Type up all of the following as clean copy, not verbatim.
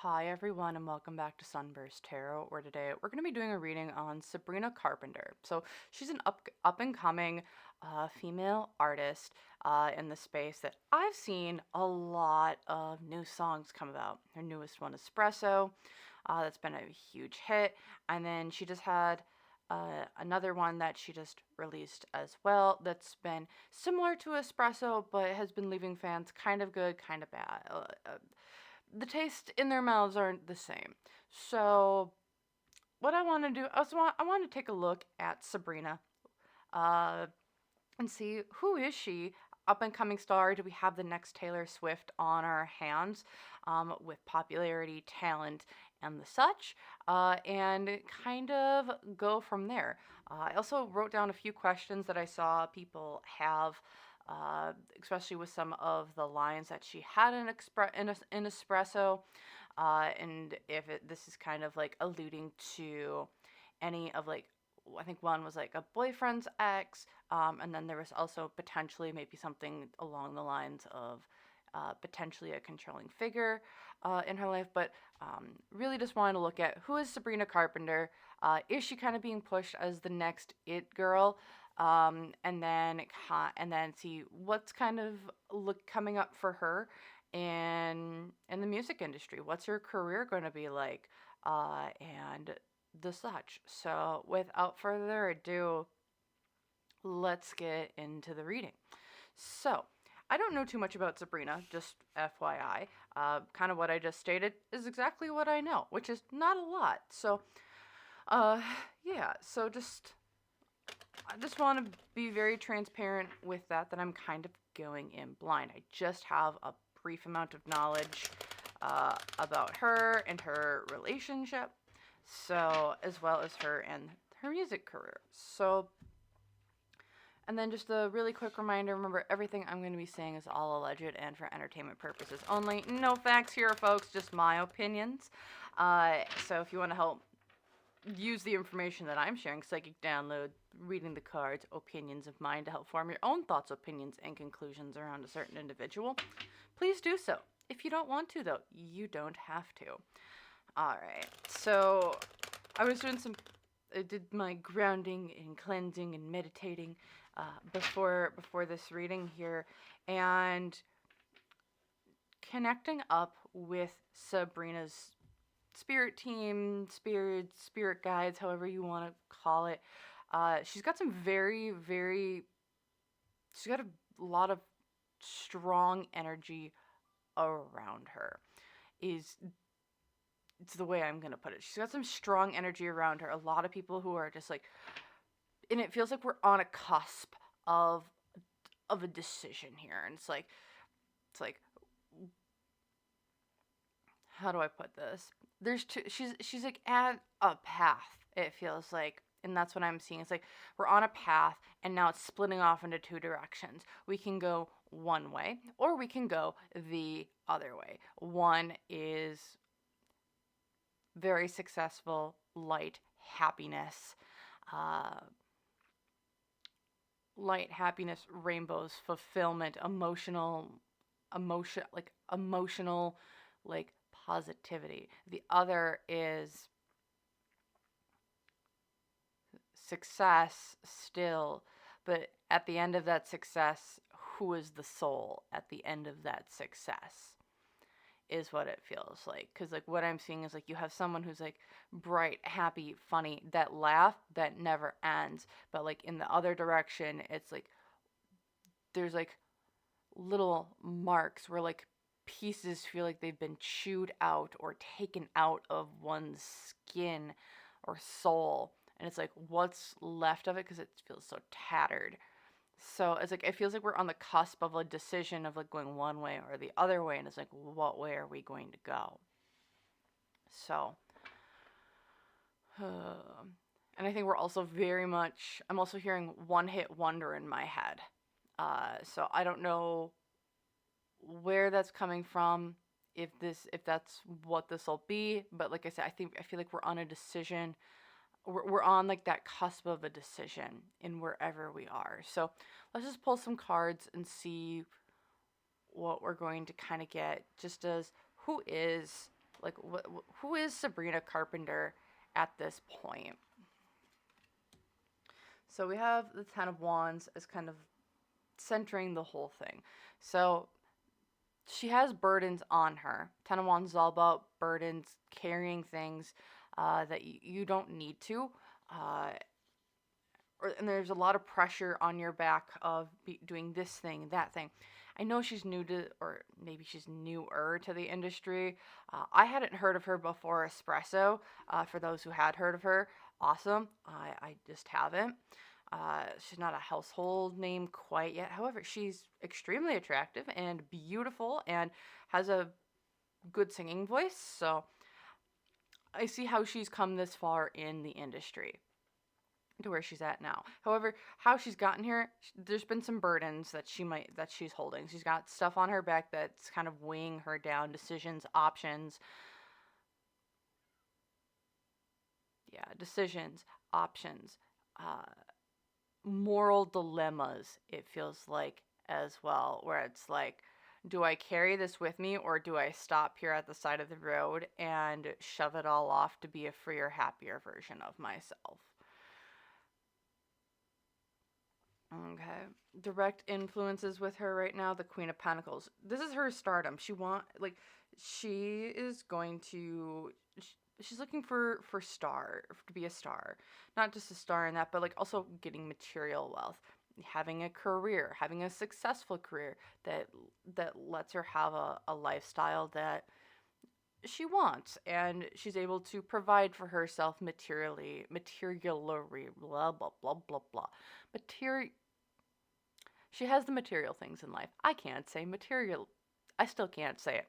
Hi everyone and welcome back to SunBurst Tarot, where today we're going to be doing a reading on Sabrina Carpenter. So she's an up and coming female artist in the space that I've seen a lot of new songs come about. Her newest one, Espresso, that's been a huge hit, and then she just had another one that she just released as well that's been similar to Espresso, but has been leaving fans kind of good, kind of bad. The taste in their mouths aren't the same. So what I want to do, I want to take a look at Sabrina uh, and see, who is she? Up and coming star. Do we have the next Taylor Swift on our hands with popularity, talent, and the such? And kind of go from there. I also wrote down a few questions that I saw people have, especially with some of the lines that she had in Espresso, and if this is kind of like alluding to any of like, I think one was like a boyfriend's ex, and then there was also potentially maybe something along the lines of potentially a controlling figure in her life. But really just wanted to look at, who is Sabrina Carpenter? Is she kind of being pushed as the next it girl? And then see what's kind of coming up for her in the music industry. What's her career going to be like? And the such. So without further ado, let's get into the reading. So I don't know too much about Sabrina, just FYI. Kind of what I just stated is exactly what I know, which is not a lot. So, yeah, so I just want to be very transparent with that I'm kind of going in blind. I just have a brief amount of knowledge about her and her relationship, so as well as her and her music career. So, and then just a really quick reminder, remember, everything I'm going to be saying is all alleged and for entertainment purposes only. No facts here, folks, just my opinions. So if you want to help use the information that I'm sharing, psychic download, reading the cards, opinions of mine, to help form your own thoughts, opinions, and conclusions around a certain individual, please do so. If you don't want to, though, you don't have to. Alright, so I did my grounding and cleansing and meditating before this reading here, and connecting up with Sabrina's spirit team, spirit guides, however you want to call it. She's got some she's got a lot of strong energy around her. It's the way I'm going to put it. She's got some strong energy around her. A lot of people who are just like, and it feels like we're on a cusp of a decision here. And it's like, how do I put this? She's like at a path, it feels like. And that's what I'm seeing. It's like we're on a path and now it's splitting off into two directions. We can go one way or we can go the other way. One is very successful, light, happiness, rainbows, fulfillment, emotional, like positivity. The other is success still, but at the end of that success, who is the soul at the end of that success? Is what it feels like. Because like what I'm seeing is like you have someone who's like bright, happy, funny, that laugh that never ends. But like in the other direction, it's like there's like little marks where like pieces feel like they've been chewed out or taken out of one's skin or soul. And it's like, what's left of it? Because it feels so tattered. So it's like, it feels like we're on the cusp of a decision of like going one way or the other way. And it's like, what way are we going to go? So, and I think we're also I'm also hearing one hit wonder in my head. So I don't know where that's coming from, if that's what this will be. But like I said, I feel like we're on a decision. We're on like that cusp of a decision in wherever we are. So let's just pull some cards and see what we're going to kind of get, just as who is Like, who is Sabrina Carpenter at this point? So we have the Ten of Wands as kind of centering the whole thing. So she has burdens on her. Ten of Wands is all about burdens, carrying things that you don't need to. Uh, and there's a lot of pressure on your back of doing this thing, that thing. I know she's new to, or maybe she's newer to the industry. I hadn't heard of her before Espresso. For those who had heard of her, awesome. I just haven't. She's not a household name quite yet. However, she's extremely attractive and beautiful and has a good singing voice. So I see how she's come this far in the industry to where she's at now. However, how she's gotten here, there's been some burdens that she's holding. She's got stuff on her back that's kind of weighing her down, decisions, options. Yeah, decisions, options, moral dilemmas, it feels like as well, where it's like, do I carry this with me or do I stop here at the side of the road and shove it all off to be a freer, happier version of myself? Okay. Direct influences with her right now, the Queen of Pentacles. This is her stardom. She is going to she's looking for star, to be a star. Not just a star in that, but like also getting material wealth, having a career, having a successful career that lets her have a lifestyle that she wants, and she's able to provide for herself materially, blah blah blah blah blah. Material. She has the material things in life. I can't say material. I still can't say it.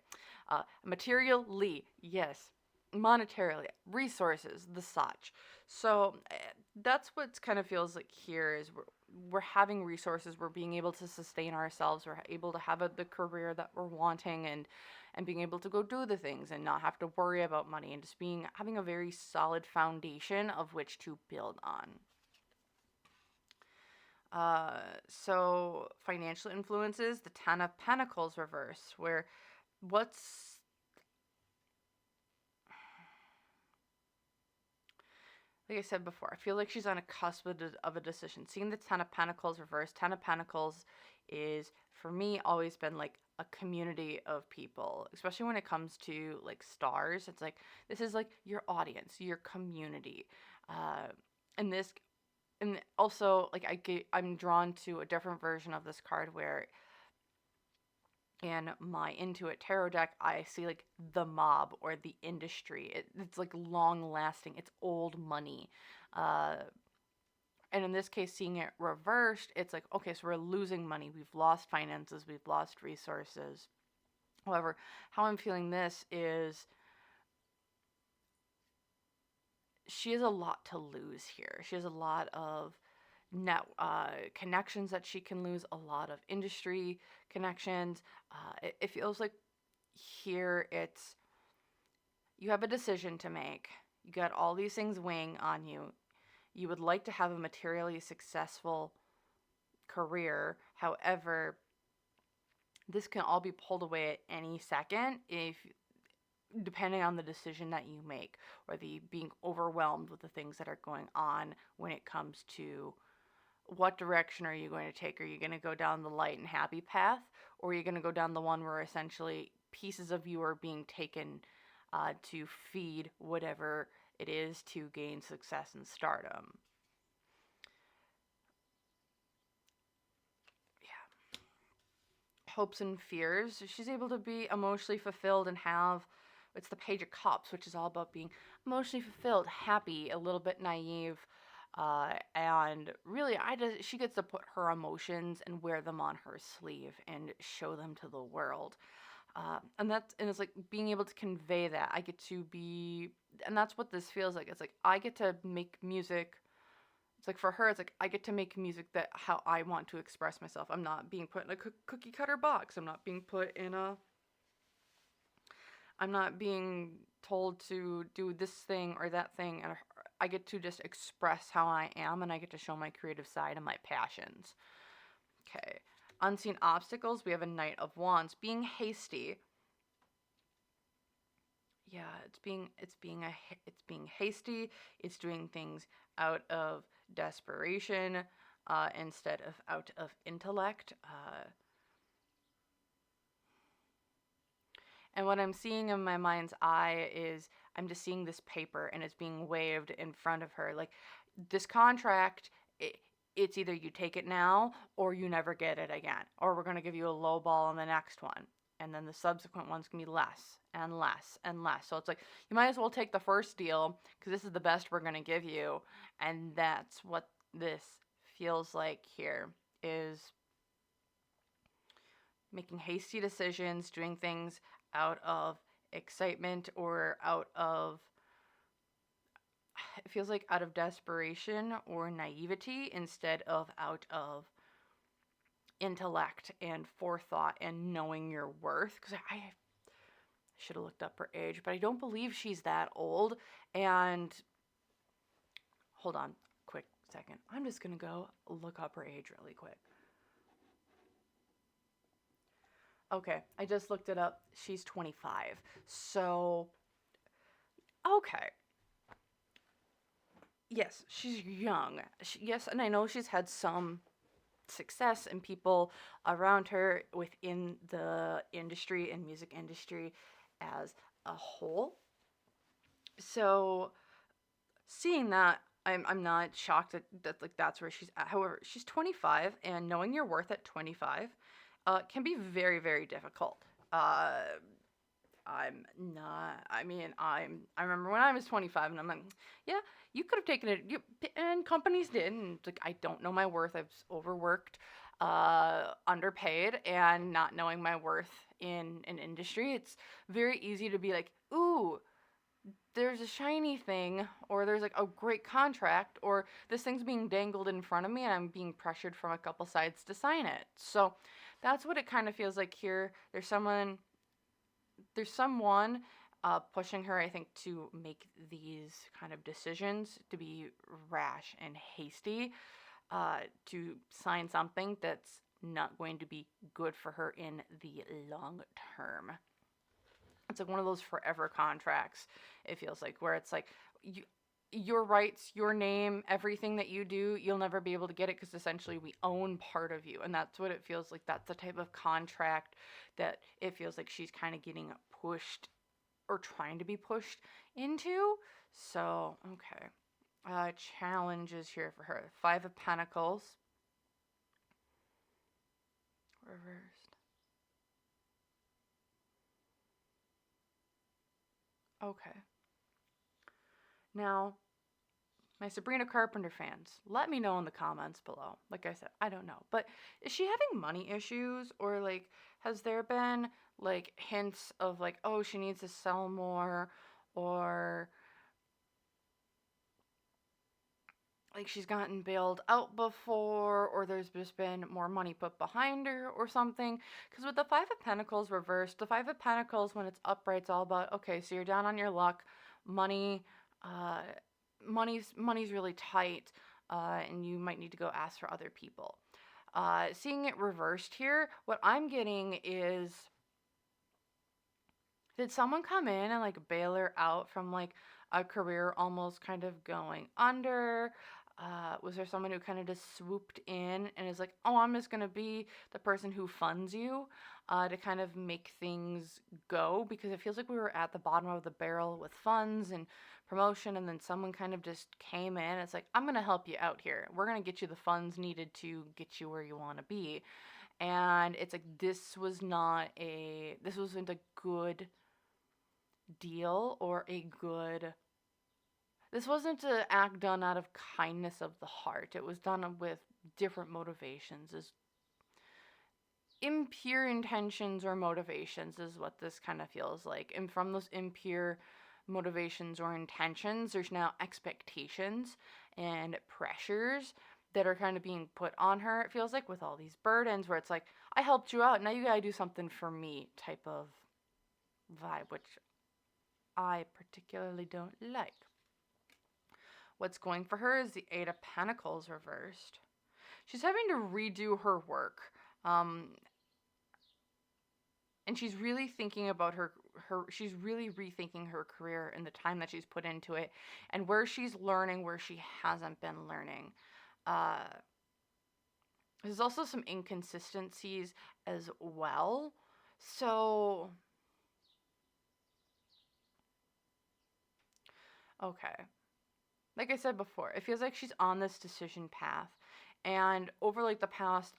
Materially, yes. Monetarily, resources, the such. So that's what kind of feels like here is we're having resources. We're being able to sustain ourselves. We're able to have the career that we're wanting, and being able to go do the things and not have to worry about money, and just having a very solid foundation of which to build on. So financial influences, the Ten of Pentacles reverse, where what's like I said before, I feel like she's on a cusp of a decision. Seeing the Ten of Pentacles reverse, Ten of Pentacles is for me always been like a community of people, especially when it comes to like stars. It's like this is like your audience, your community, and this and also like I'm drawn to a different version of this card where in my Intuit tarot deck I see like the mob or the industry. It's like long lasting. It's old money. And in this case, seeing it reversed, it's like, okay, so we're losing money. We've lost finances. We've lost resources. However, how I'm feeling this is she has a lot to lose here. She has a lot of connections that she can lose, a lot of industry connections. It feels like here it's you have a decision to make. You got all these things weighing on you. You would like to have a materially successful career. However, this can all be pulled away at any second if depending on the decision that you make, or the being overwhelmed with the things that are going on when it comes to what direction are you going to take. Are you going to go down the light and happy path, or are you going to go down the one where essentially pieces of you are being taken to feed whatever it is to gain success and stardom? Hopes and fears. She's able to be emotionally fulfilled and have it's the Page of Cups, which is all about being emotionally fulfilled, happy, a little bit naive, and really, she gets to put her emotions and wear them on her sleeve and show them to the world. And it's like being able to convey that. I get to be, and that's what this feels like. It's like I get to make music. It's like for her, it's like I get to make music that how I want to express myself. I'm not being put in a cookie cutter box. I'm not being put in a. I'm not being told to do this thing or that thing, and I get to just express how I am, and I get to show my creative side and my passions. Okay. Unseen obstacles, we have a Knight of Wands. Being hasty. yeah, it's being hasty. It's doing things out of desperation, instead of out of intellect. And what I'm seeing in my mind's eye is I'm just seeing this paper and it's being waved in front of her. Like, this contract, it's either you take it now or you never get it again, or we're going to give you a low ball on the next one. And then the subsequent one's going to be less and less and less. So it's like, you might as well take the first deal because this is the best we're going to give you. And that's what this feels like here, is making hasty decisions, doing things out of excitement or out of, it feels like out of desperation or naivety instead of out of intellect and forethought and knowing your worth. Because I should have looked up her age, but I don't believe she's that old. And hold on, quick second. I'm just going to go look up her age really quick. Okay, I just looked it up. She's 25. So, okay. Yes, she's young. Yes, and I know she's had some success and people around her within the industry and music industry as a whole. So, seeing that, I'm not shocked that like that's where she's at. However, she's 25, and knowing your worth at 25 can be very, very difficult. Uh, I'm not. I mean, I remember when I was 25, and I'm like, yeah, you could have taken it. And companies did. And like, I don't know my worth. I've overworked, underpaid, and not knowing my worth in an industry. It's very easy to be like, ooh, there's a shiny thing, or there's like a great contract, or this thing's being dangled in front of me, and I'm being pressured from a couple sides to sign it. So that's what it kind of feels like here. There's someone pushing her, I think, to make these kind of decisions, to be rash and hasty, to sign something that's not going to be good for her in the long term. It's like one of those forever contracts, it feels like, where it's like, your rights, your name, everything that you do, you'll never be able to get it because essentially we own part of you. And that's what it feels like. That's the type of contract that it feels like she's kind of getting pushed, or trying to be pushed into. So, okay. Challenges here for her. 5 of Pentacles. Reversed. Okay. Now, my Sabrina Carpenter fans, let me know in the comments below. Like I said, I don't know. But is she having money issues? Or, like, has there been, like, hints of, like, oh, she needs to sell more? Or, like, she's gotten bailed out before? Or there's just been more money put behind her or something? Because with the 5 of Pentacles reversed, the 5 of Pentacles, when it's upright, it's all about, okay, so you're down on your luck. Money, uh, money's really tight, and you might need to go ask for other people. Seeing it reversed here, what I'm getting is, did someone come in and like bail her out from like a career almost kind of going under? Was there someone who kind of just swooped in and is like, oh, I'm just going to be the person who funds you, to kind of make things go? Because it feels like we were at the bottom of the barrel with funds and promotion, and then someone kind of just came in. It's like, I'm going to help you out here. We're going to get you the funds needed to get you where you want to be. And it's like, this wasn't a good deal, or this wasn't an act done out of kindness of the heart. It was done with different motivations, as impure intentions or motivations is what this kind of feels like. And from those impure motivations or intentions, there's now expectations and pressures that are kind of being put on her, it feels like, with all these burdens, where it's like, I helped you out, now you gotta do something for me type of vibe, which I particularly don't like. What's going for her is the 8 of Pentacles reversed. She's having to redo her work. And she's really thinking about she's really rethinking her career and the time that she's put into it, and where she's learning, where she hasn't been learning. Uh, there's also some inconsistencies as well. So, okay. Like I said before, it feels like she's on this decision path. And over like the past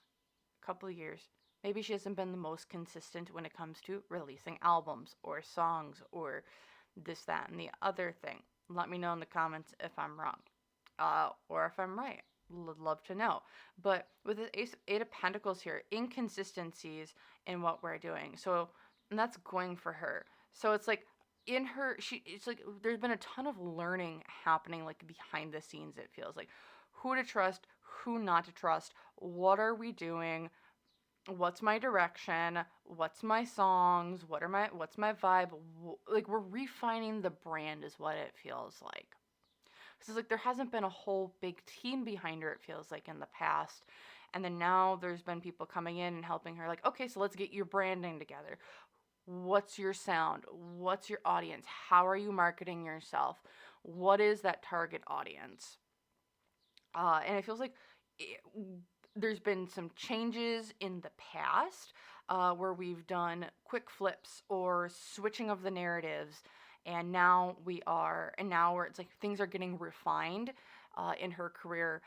couple of years, maybe she hasn't been the most consistent when it comes to releasing albums or songs or this, that, and the other thing. Let me know in the comments if I'm wrong, or if I'm right. Love to know. But with the Eight of Pentacles here, inconsistencies in what we're doing. So, and that's going for her. So it's like in her, it's like there's been a ton of learning happening, like behind the scenes. It feels like who to trust, who not to trust. What are we doing? What's my direction? What's my songs? What's my vibe? Like we're refining the brand is what it feels like. So it's like there hasn't been a whole big team behind her, it feels like, in the past. And then now there's been people coming in and helping her, like, okay, so let's get your branding together. What's your sound? What's your audience? How are you marketing yourself? What is that target audience? And it feels like there's been some changes in the past where we've done quick flips or switching of the narratives, and now where it's like things are getting refined in her career,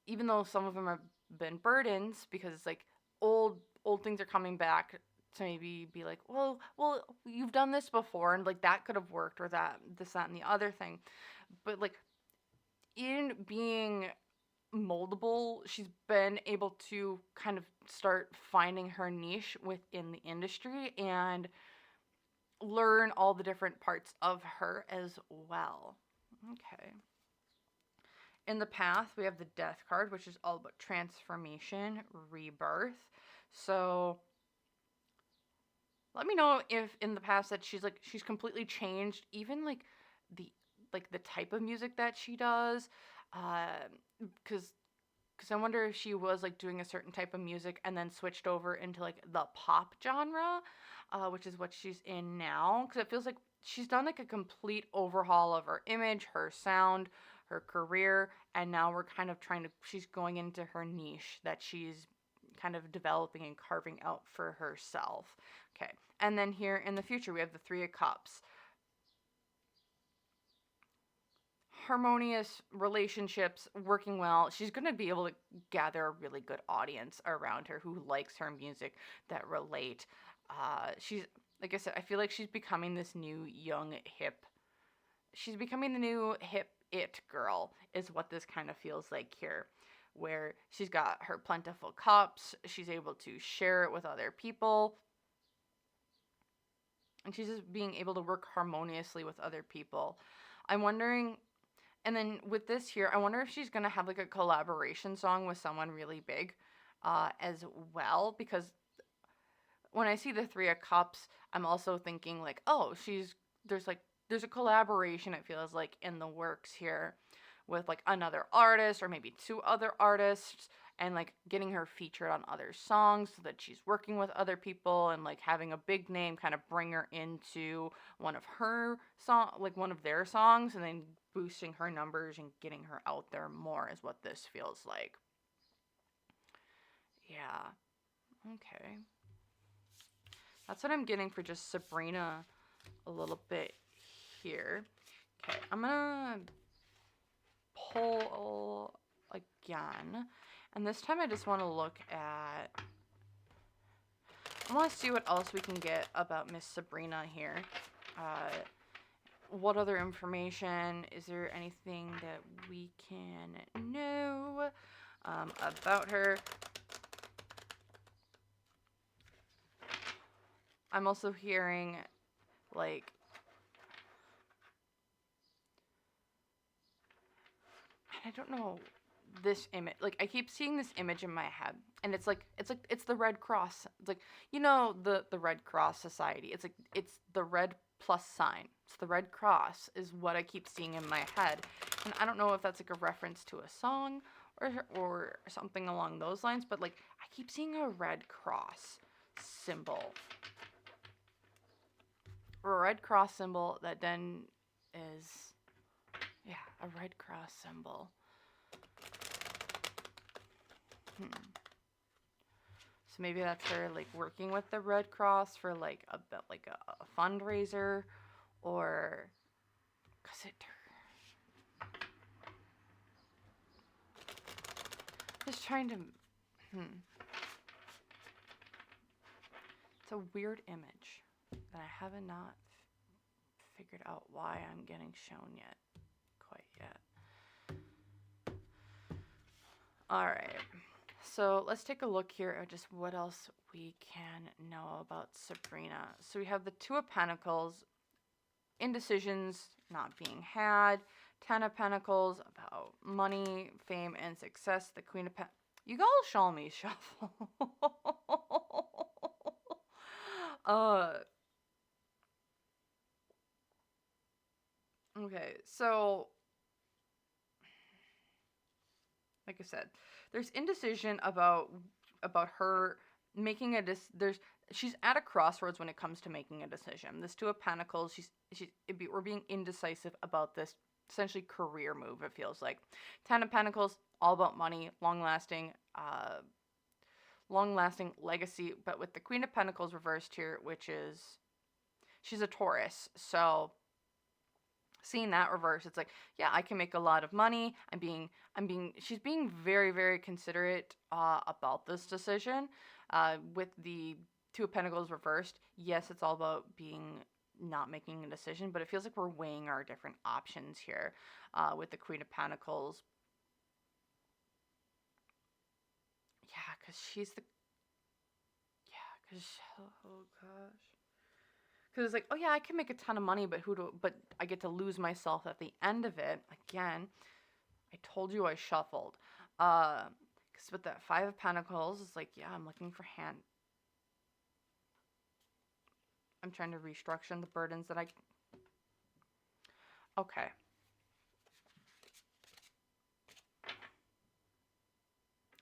even though some of them have been burdens, because it's like old things are coming back to maybe be like, well, you've done this before, and like that could have worked, or that, this, that, and the other thing. But like in being moldable, she's been able to kind of start finding her niche within the industry and learn all the different parts of her as well. Okay. In the path, we have the Death card, which is all about transformation, rebirth. So let me know if in the past that she's completely changed, even like the type of music that she does, because I wonder if she was like doing a certain type of music and then switched over into like the pop genre, which is what she's in now. Because it feels like she's done like a complete overhaul of her image, her sound, her career, and now we're kind of she's going into her niche that she's kind of developing and carving out for herself. Okay, and then here in the future, we have the Three of Cups. Harmonious relationships, working well. She's going to be able to gather a really good audience around her who likes her music, that relate. She's, like I said, I feel like she's becoming this new young hip. She's becoming the new hip it girl, is what this kind of feels like here, where she's got her plentiful cups. She's able to share it with other people. And she's just being able to work harmoniously with other people. I'm wondering. And then with this here, I wonder if she's going to have like a collaboration song with someone really big as well. Because when I see the Three of Cups, I'm also thinking like, oh, there's a collaboration, it feels like, in the works here with like another artist or maybe two other artists, and like getting her featured on other songs so that she's working with other people and like having a big name kind of bring her into one of their songs, and then boosting her numbers and getting her out there more is what this feels like. Yeah. Okay. That's what I'm getting for just Sabrina a little bit here. Okay, I'm gonna pull again, and this time I just want to look at, I want to see what else we can get about Miss Sabrina here. What other information, is there anything that we can know about her? I'm also hearing like, I don't know, this image, like I keep seeing this image in my head, and it's the Red Cross. It's like, you know, the Red Cross Society. It's the red plus sign. It's the Red Cross is what I keep seeing in my head, and I don't know if that's like a reference to a song or something along those lines, but like I keep seeing a Red Cross symbol red cross symbol that then is, yeah, a red cross symbol. So maybe that's her like working with the Red Cross for like a fundraiser, or cause it. Just trying to. It's a weird image that I have not figured out why I'm getting shown yet, quite yet. All right. So let's take a look here at just what else we can know about Sabrina. So we have the Two of Pentacles, indecisions not being had, Ten of Pentacles about money, fame, and success, the Queen of Pentacles. You all show me shuffle. Okay, so like I said, there's indecision about her making a she's at a crossroads when it comes to making a decision. This Two of Pentacles, we're being indecisive about this essentially career move, it feels like. Ten of Pentacles, all about money, long lasting legacy, but with the Queen of Pentacles reversed here, which is she's a Taurus, so seeing that reverse, it's like, yeah, I can make a lot of money. She's being very, very considerate about this decision. With the Two of Pentacles reversed, yes, it's all about not making a decision, but it feels like we're weighing our different options here with the Queen of Pentacles. Yeah, oh gosh. Because it's like, oh yeah, I can make a ton of money, but I get to lose myself at the end of it. Again, I told you I shuffled. Because with that Five of Pentacles, it's like, yeah, I'm looking for I'm trying to restructure the burdens that okay.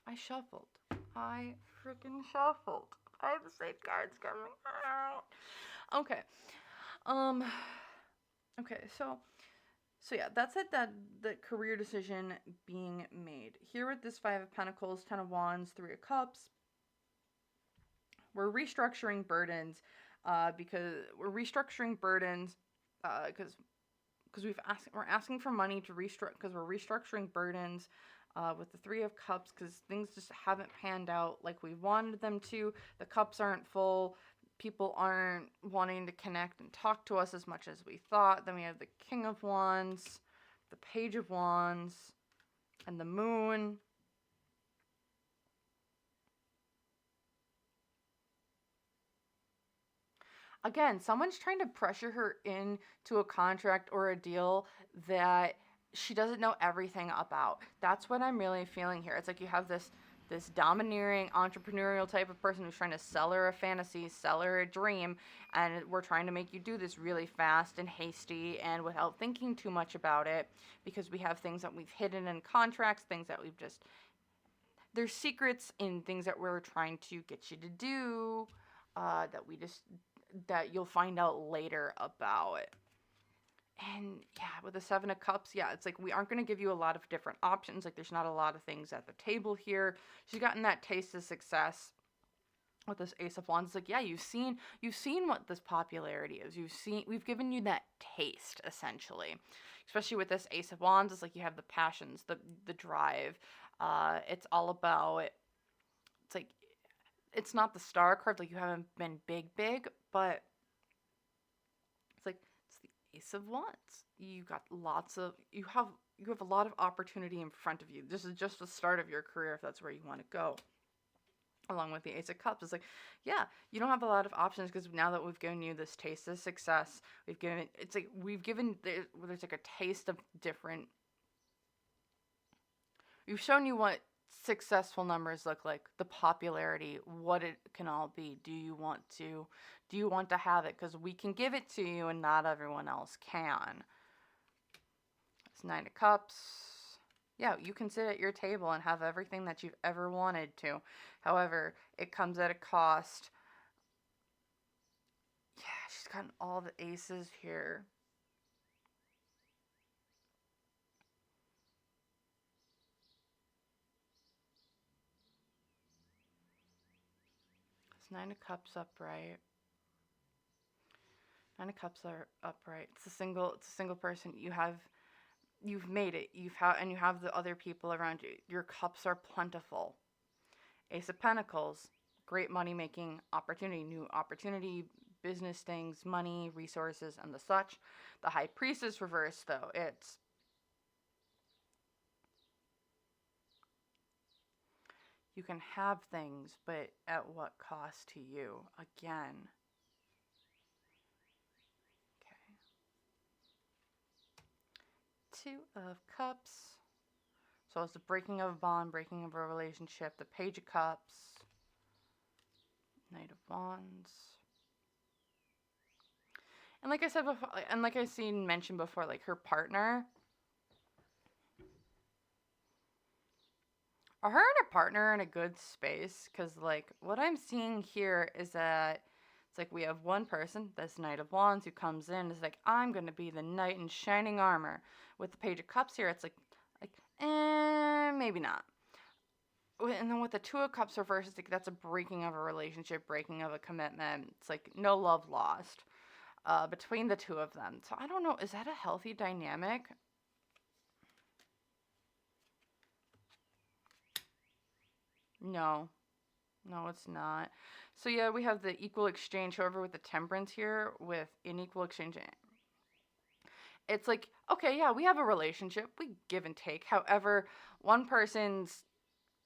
I shuffled. I freaking shuffled. I have the same cards coming out. Okay. Okay, so yeah, that's it, that the career decision being made. Here with this Five of Pentacles, Ten of Wands, Three of Cups, we're restructuring burdens because we're asking for money to restructure, because we're restructuring burdens with the Three of Cups, because things just haven't panned out like we wanted them to. The cups aren't full. People aren't wanting to connect and talk to us as much as we thought. Then we have the King of Wands, the Page of Wands, and the Moon. Again, someone's trying to pressure her into a contract or a deal that she doesn't know everything about. That's what I'm really feeling here. It's like you have this domineering entrepreneurial type of person who's trying to sell her a fantasy, sell her a dream, and we're trying to make you do this really fast and hasty and without thinking too much about it, because we have things that we've hidden in contracts, things that we've just, there's secrets in things that we're trying to get you to do that you'll find out later about. And yeah, with the Seven of Cups, yeah, it's like we aren't going to give you a lot of different options. Like there's not a lot of things at the table here. She's gotten that taste of success with this Ace of Wands. It's like, yeah, you've seen what this popularity is. We've given you that taste, essentially. Especially with this Ace of Wands, it's like you have the passions, the drive. It's all about, it's like, it's not the Star card, like you haven't been big, but it's like, it's the Ace of Wands. You have a lot of opportunity in front of you. This is just the start of your career if that's where you want to go. Along with the Ace of Cups, it's like, yeah, you don't have a lot of options, because now that we've given you this taste of success, there's like a taste of different. We've shown you what successful numbers look like, the popularity, what it can all be. Do you want to have it? Because we can give it to you and not everyone else can. It's Nine of Cups. Yeah, you can sit at your table and have everything that you've ever wanted to. However, it comes at a cost. Yeah, she's gotten all the aces here. It's 9 of Cups upright. 9 of Cups are upright. It's a single person. You've made it. You have the other people around you. Your cups are plentiful. Ace of Pentacles, great money making opportunity, new opportunity, business things, money, resources, and the such. The High Priestess reversed, though, it's you can have things, but at what cost to you? Again. Okay. 2 of Cups. So it's the breaking of a bond, breaking of a relationship. The Page of Cups. Knight of Wands. And like I said before, and like I seen mentioned before, like her partner. Are her and her partner in a good space? Because, like, what I'm seeing here is that it's like we have one person, this Knight of Wands, who comes in, is like, I'm going to be the knight in shining armor. With the Page of Cups here, it's like, maybe not. And then with the 2 of Cups reversed, it's like that's a breaking of a relationship, breaking of a commitment. It's like no love lost between the two of them. So I don't know, is that a healthy dynamic? No. No, it's not. So yeah, we have the equal exchange. However, with the Temperance here, with unequal exchange, it's like, okay, yeah, we have a relationship. We give and take. However, one person's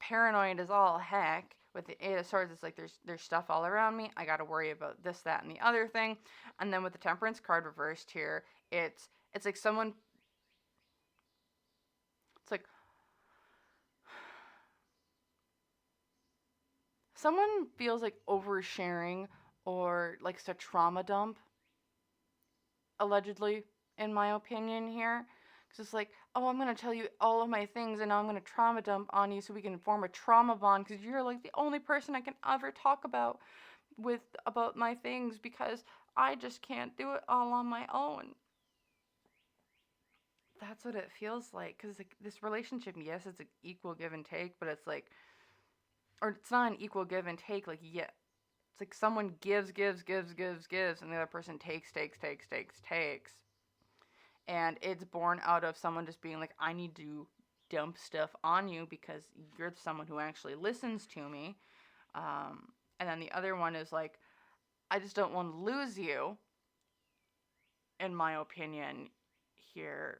paranoid as all heck. With the 8 of Swords, it's like there's stuff all around me. I got to worry about this, that, and the other thing. And then with the Temperance card reversed here, it's like someone. It's like someone feels like oversharing or likes to trauma dump, allegedly, in my opinion here. Because it's like, oh, I'm going to tell you all of my things and now I'm going to trauma dump on you so we can form a trauma bond because you're like the only person I can ever talk about my things because I just can't do it all on my own. That's what it feels like. Because like, this relationship, yes, it's an equal give and take, but it's like, or it's not an equal give and take. Like, yeah, it's like someone gives, and the other person takes. And it's born out of someone just being like, I need to dump stuff on you because you're someone who actually listens to me. And then the other one is like, I just don't want to lose you, in my opinion, here.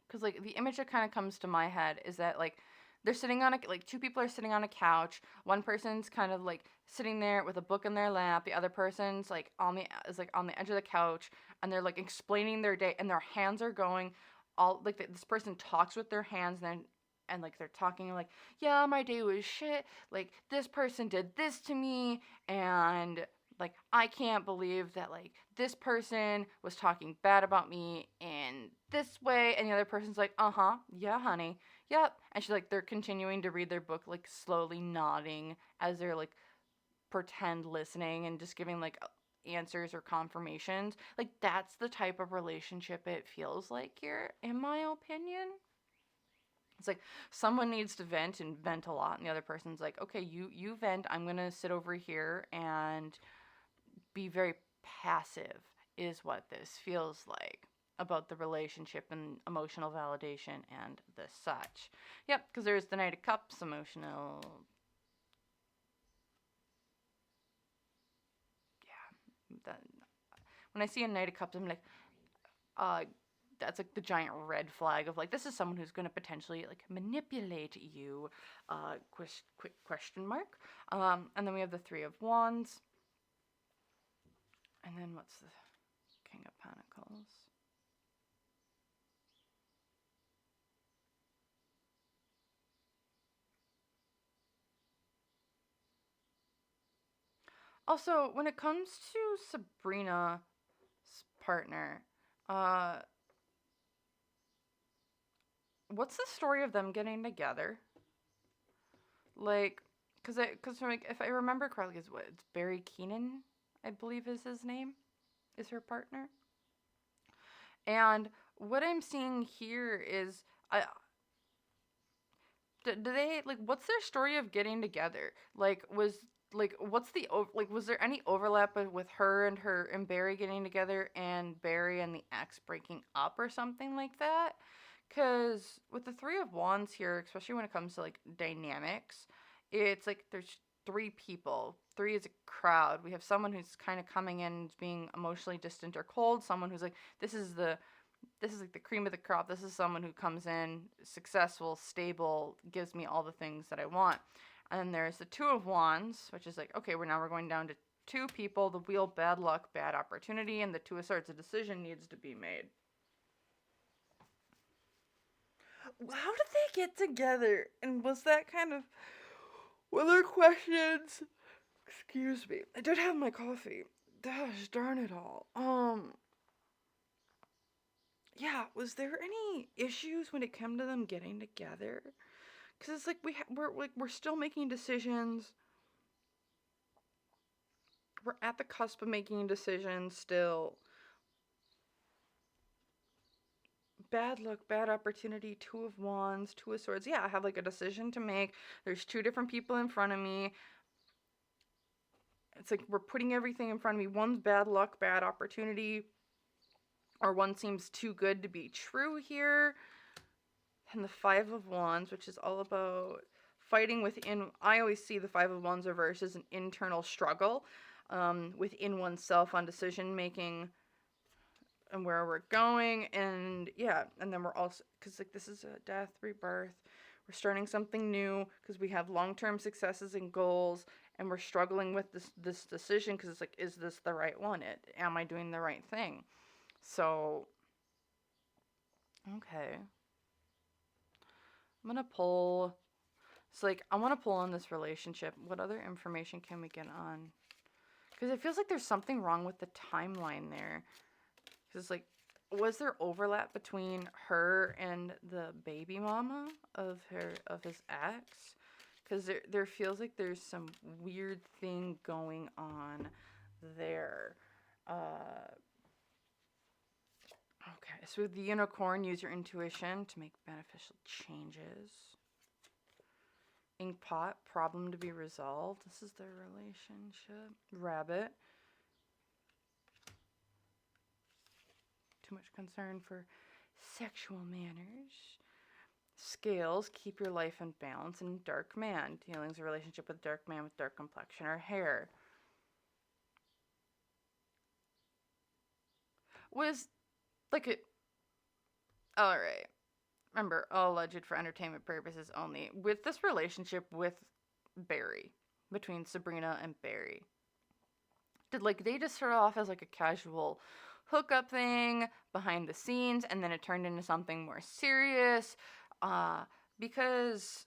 Because, like, the image that kind of comes to my head is that, like, they're sitting on like, 2 people are sitting on a couch. One person's kind of, like, sitting there with a book in their lap. The other person's, like, on the edge of the couch. And they're, like, explaining their day. And their hands are going all, like, this person talks with their hands. And like, they're talking, like, yeah, my day was shit. Like, this person did this to me. And like, I can't believe that, like, this person was talking bad about me in this way. And the other person's like, uh-huh, yeah, honey, yep. And she's like, they're continuing to read their book, like, slowly nodding as they're, like, pretend listening and just giving, like, answers or confirmations. Like, that's the type of relationship it feels like here, in my opinion. It's like someone needs to vent and vent a lot, and the other person's like, okay, you vent, I'm gonna sit over here and be very passive, is what this feels like about the relationship and emotional validation and the such. Yep, because there's the Knight of Cups, emotional. Yeah, that, when I see a Knight of Cups, I'm like, that's like the giant red flag of like, this is someone who's going to potentially like manipulate you. Quick question mark. And then we have the 3 of Wands. And then what's the King of Pentacles? Also, when it comes to Sabrina's partner, what's the story of them getting together? Like, Because like, if I remember correctly, it's Barry Keenan, I believe is his name, is her partner. And what I'm seeing here is, I do they like, what's their story of getting together? Like, what's like, was there any overlap with her and Barry getting together, and Barry and the ex breaking up or something like that? Because with the Three of Wands here, especially when it comes to like dynamics, it's like there's three people. Three is a crowd. We have someone who's kind of coming in being emotionally distant or cold. Someone who's like, this is like the cream of the crop. This is someone who comes in successful, stable, gives me all the things that I want. And then there's the Two of Wands, which is like, okay, we're going down to two people, the wheel, bad luck, bad opportunity, and the Two of Swords, a decision needs to be made. How did they get together? And was that kind of, were there questions? Excuse me. I did have my coffee. Gosh darn it all. Yeah, was there any issues when it came to them getting together? Because it's like we're still making decisions. We're at the cusp of making decisions still. Bad luck, bad opportunity, Two of Wands, Two of Swords. Yeah, I have like a decision to make. There's two different people in front of me. It's like we're putting everything in front of me. One's bad luck, bad opportunity, or one seems too good to be true here. And the Five of Wands, which is all about fighting within. I always see the Five of Wands reverse as an internal struggle within oneself on decision making and where we're going. And yeah, and then we're also, because like this is a death, rebirth. We're starting something new because we have long-term successes and goals, and we're struggling with this decision because it's like, is this the right one? Am I doing the right thing? So, okay. I'm gonna pull. It's like, I want to pull on this relationship. What other information can we get on? Because it feels like there's something wrong with the timeline there. Because it's like, was there overlap between her and the baby mama of his ex? Because there feels like there's some weird thing going on there. Okay, so with the unicorn, use your intuition to make beneficial changes. Inkpot, problem to be resolved. This is their relationship. Rabbit. Too much concern for sexual manners. Scales, keep your life in balance. And dark man, dealings a relationship with dark man with dark complexion or hair. Was like a, all right. Remember, all alleged for entertainment purposes only. With this relationship with Barry, between Sabrina and Barry, did like they just start off as like a casual hookup thing behind the scenes, and then it turned into something more serious? Because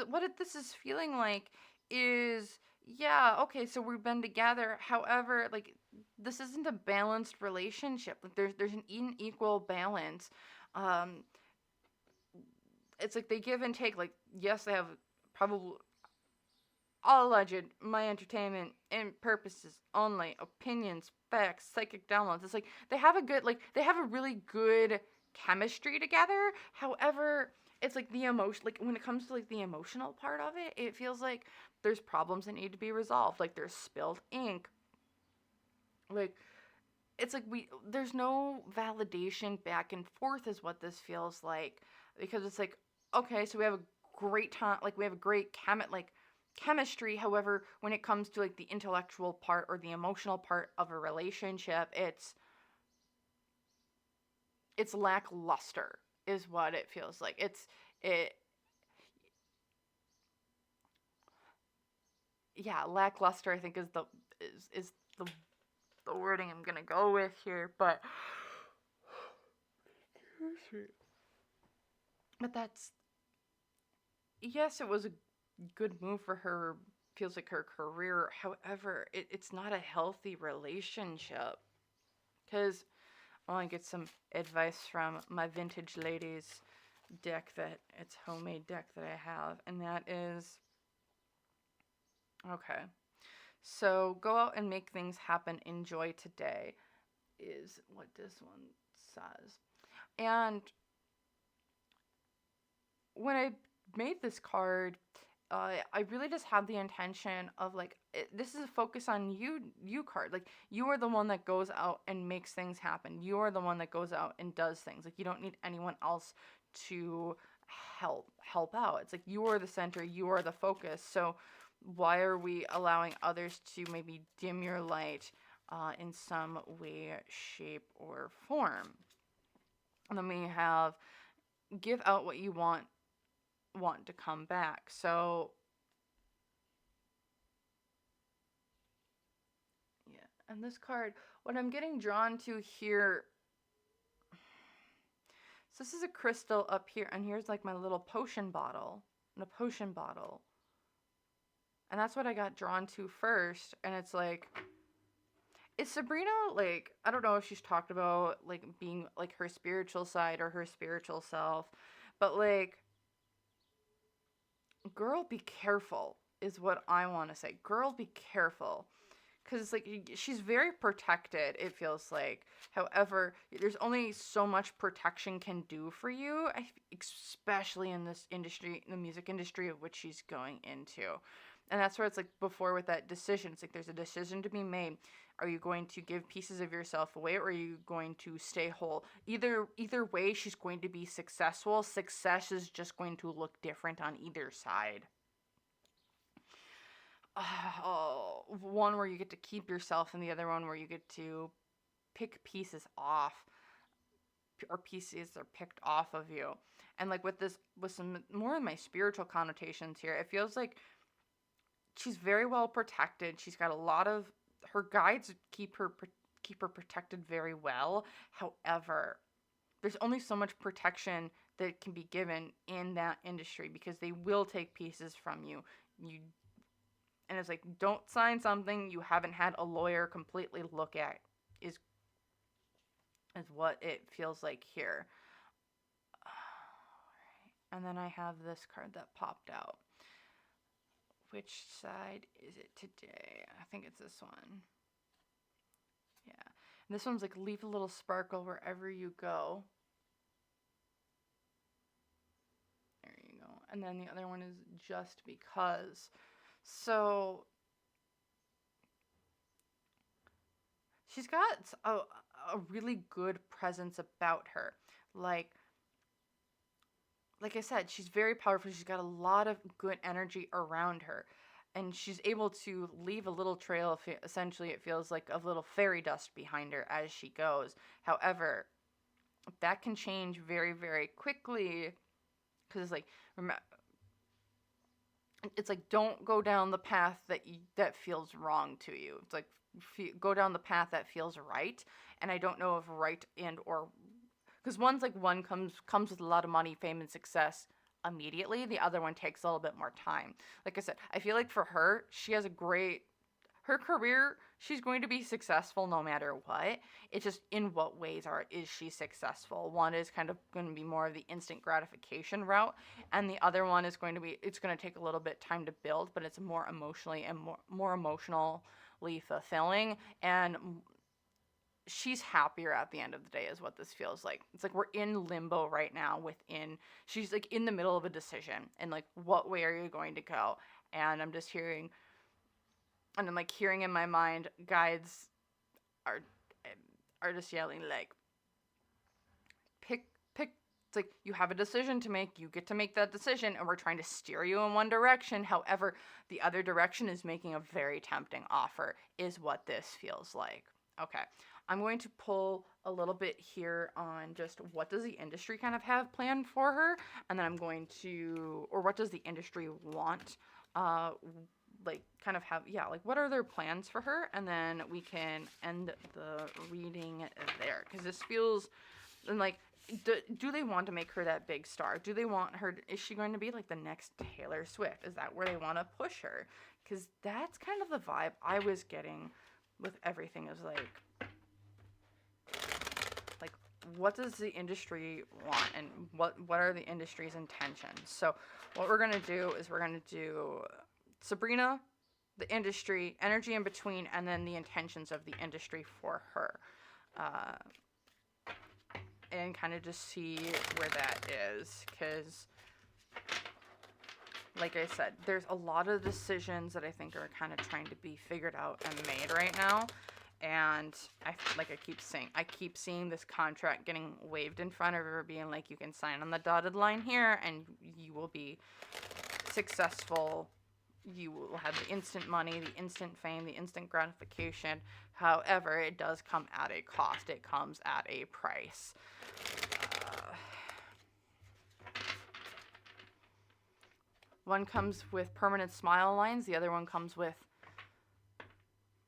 what this is feeling like is, yeah, okay, so we've been together. However, like, this isn't a balanced relationship. Like, there's an unequal balance. Um, it's like they give and take. Like, yes, they have probably all alleged, my entertainment and purposes only, opinions, facts, psychic downloads. It's like they have they have a really good chemistry together. However, it's like the emotion, like when it comes to like the emotional part of it, it feels like there's problems that need to be resolved. Like there's spilled ink. Like it's like there's no validation back and forth is what this feels like, because it's like, okay, so we have a great time, like we have a great chemistry. However, when it comes to like the intellectual part or the emotional part of a relationship, it's lackluster is what it feels like. It Yeah, lackluster I think is the wording I'm gonna go with here. But that's, yes, it was a good move for her. Feels like her career. However, it's not a healthy relationship. Because I want to get some advice from my vintage ladies. it's homemade deck that I have, and that is, okay. So go out and make things happen. Enjoy today is what this one says. And when I made this card, I really just had the intention of like, this is a focus on you card. Like, you are the one that goes out and makes things happen. You are the one that goes out and does things. Like, you don't need anyone else to help out. It's like, you are the center, you are the focus. So why are we allowing others to maybe dim your light in some way, shape, or form? And then we have give out what you want to come back. So yeah, and this card, what I'm getting drawn to here, so this is a crystal up here, and here's like my little potion bottle, and a potion bottle. And that's what I got drawn to first, and it's like, is Sabrina, like, I don't know if she's talked about, like, being, like, her spiritual side or her spiritual self, but, like, girl, be careful is what I want to say. Girl, be careful. Because, like, she's very protected, it feels like. However, there's only so much protection can do for you, especially in this industry, in the music industry of which she's going into. And that's where it's like before with that decision. It's like there's a decision to be made. Are you going to give pieces of yourself away, or are you going to stay whole? Either way, she's going to be successful. Success is just going to look different on either side. One where you get to keep yourself, and the other one where you get to pick pieces off, or pieces are picked off of you. And like with some more of my spiritual connotations here, it feels like she's very well protected. She's got a lot of her guides keep her protected very well. However, there's only so much protection that can be given in that industry, because they will take pieces from you. And it's like, don't sign something you haven't had a lawyer completely look at, is what it feels like here. And then I have this card that popped out. Which side is it today? I think it's this one. Yeah. And this one's like, leave a little sparkle wherever you go. There you go. And then the other one is just because. So she's got a really good presence about her. Like I said, she's very powerful. She's got a lot of good energy around her. And she's able to leave a little trail, essentially, it feels like, of little fairy dust behind her as she goes. However, that can change very, very quickly. Because it's like, don't go down the path that feels wrong to you. It's like, go down the path that feels right. And I don't know if right and or... Because one's like, one comes with a lot of money, fame, and success immediately. The other one takes a little bit more time. Like I said, I feel like for her, she has her career, she's going to be successful no matter what. It's just in what ways is she successful. One is kind of going to be more of the instant gratification route, and the other one is going to be, it's going to take a little bit time to build, but it's more emotionally and more emotionally fulfilling, and she's happier at the end of the day is what this feels like. It's like we're in limbo right now she's like in the middle of a decision, and like, what way are you going to go? And I'm just hearing in my mind, guides are just yelling like, pick. It's like, you have a decision to make, you get to make that decision, and we're trying to steer you in one direction. However, the other direction is making a very tempting offer, is what this feels like. Okay. I'm going to pull a little bit here on just what does the industry kind of have planned for her, and then I'm going to, or what does the industry want, like, kind of have, yeah, like, what are their plans for her, and then we can end the reading there, because this feels, and like, do they want to make her that big star? Do they want her, is she going to be like the next Taylor Swift? Is that where they want to push her? Because that's kind of the vibe I was getting with everything, is like, what does the industry want, and what are the industry's intentions? So what we're going to do is we're going to do Sabrina, the industry, energy in between, and then the intentions of the industry for her. And kind of just see where that is, because like I said, there's a lot of decisions that I think are kind of trying to be figured out and made right now. And I keep seeing this contract getting waved in front of her, being like, you can sign on the dotted line here and you will be successful. You will have the instant money, the instant fame, the instant gratification. However, it does come at a cost. It comes at a price. One comes with permanent smile lines. The other one comes with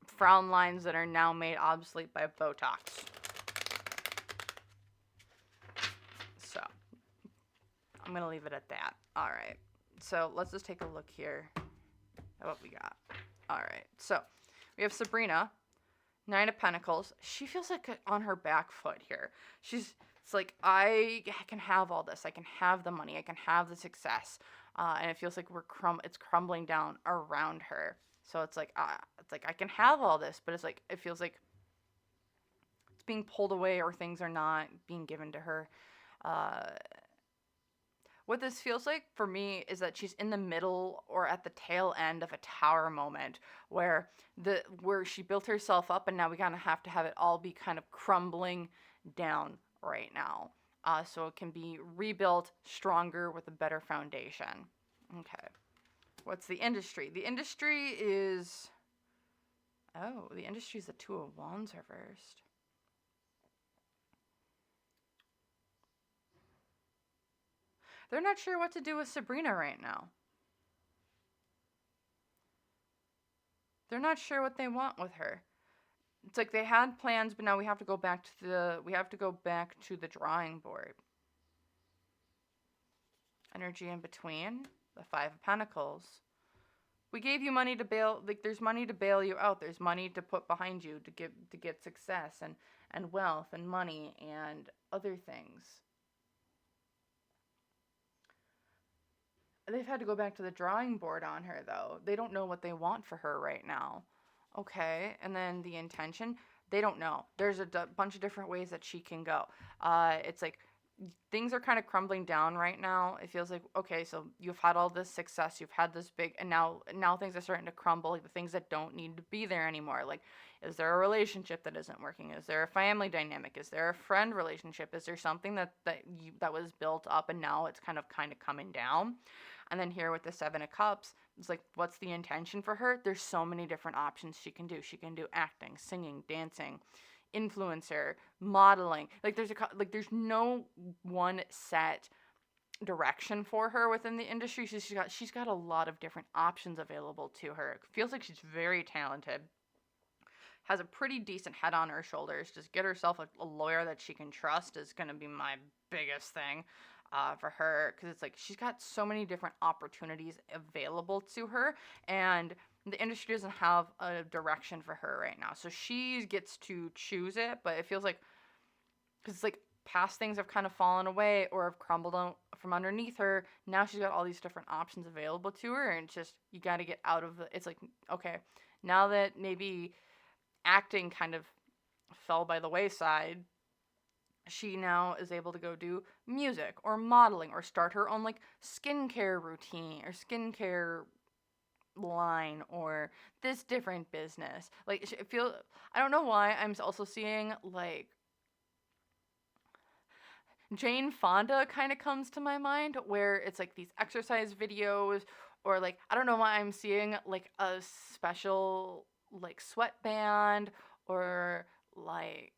frown lines that are now made obsolete by Botox. So, I'm going to leave it at that. All right. So, let's just take a look here at what we got. All right. So, we have Sabrina, Nine of Pentacles. She feels like on her back foot here. It's like, I can have all this. I can have the money. I can have the success. And it feels like it's crumbling down around her. So it's like I can have all this, but it's like, it feels like it's being pulled away, or things are not being given to her. What this feels like for me is that she's in the middle or at the tail end of a tower moment where she built herself up, and now we kind of have to have it all be kind of crumbling down right now. So it can be rebuilt stronger with a better foundation. Okay. What's the industry? The industry is... Oh, the industry is the Two of Wands reversed. They're not sure what to do with Sabrina right now. They're not sure what they want with her. It's like they had plans, but now we have to go back to the drawing board. Energy in between, the Five of Pentacles. We gave you money to bail, like there's money to bail you out. There's money to put behind you to get success and wealth and money and other things. They've had to go back to the drawing board on her, though. They don't know what they want for her right now. Okay, and then the intention, they don't know. There's a bunch of different ways that she can go. It's like things are kind of crumbling down right now. It feels like, okay, so you've had all this success, you've had this big, and now things are starting to crumble, like the things that don't need to be there anymore. Like, is there a relationship that isn't working? Is there a family dynamic? Is there a friend relationship? Is there something that was built up and now it's kind of coming down? And then here with the Seven of Cups, it's like, what's the intention for her? There's so many different options she can do. She can do acting, singing, dancing, influencer, modeling. Like there's no one set direction for her within the industry. She's got a lot of different options available to her. It feels like she's very talented. Has a pretty decent head on her shoulders. Just get herself a lawyer that she can trust is going to be my biggest thing. For her, because it's like she's got so many different opportunities available to her, and the industry doesn't have a direction for her right now, so she gets to choose it. But it feels like, because it's like past things have kind of fallen away or have crumbled from underneath her, now she's got all these different options available to her, and it's just, you got to get out of it. It's like, okay, now that maybe acting kind of fell by the wayside, she now is able to go do music or modeling or start her own like skincare routine or skincare line or this different business. Like, I don't know why I'm also seeing like Jane Fonda kind of comes to my mind, where it's like these exercise videos, or like, I don't know why I'm seeing like a special like sweatband, or like,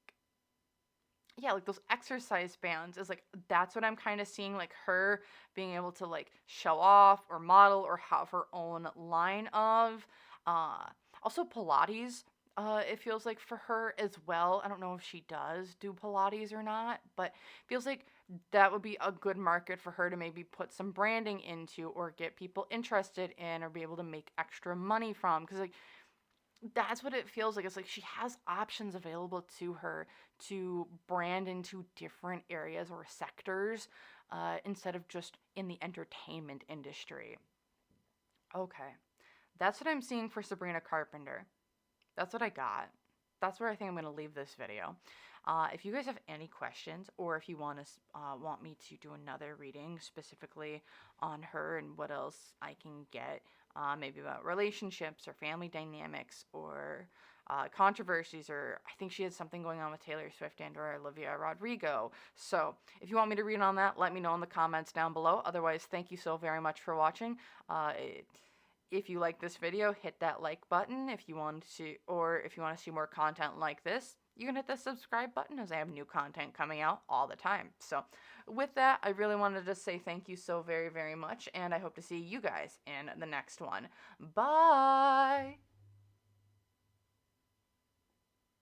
yeah, like those exercise bands is like, that's what I'm kind of seeing, like her being able to like show off or model or have her own line of. Also Pilates, it feels like for her as well. I don't know if she does do Pilates or not, but it feels like that would be a good market for her to maybe put some branding into, or get people interested in, or be able to make extra money from. Because like, That's what it feels like. It's like she has options available to her to brand into different areas or sectors, instead of just in the entertainment industry. Okay, that's what I'm seeing for Sabrina Carpenter. That's what I got. That's where I think I'm going to leave this video. If you guys have any questions, or if you want me to do another reading specifically on her and what else I can get, maybe about relationships or family dynamics or controversies, or I think she had something going on with Taylor Swift and or Olivia Rodrigo. So if you want me to read on that, let me know in the comments down below. Otherwise, thank you so very much for watching. If you like this video, hit that like button. If you want to, or if you want to see more content like this, you can hit the subscribe button, as I have new content coming out all the time. So with that, I really wanted to say thank you so very, very much, and I hope to see you guys in the next one. Bye!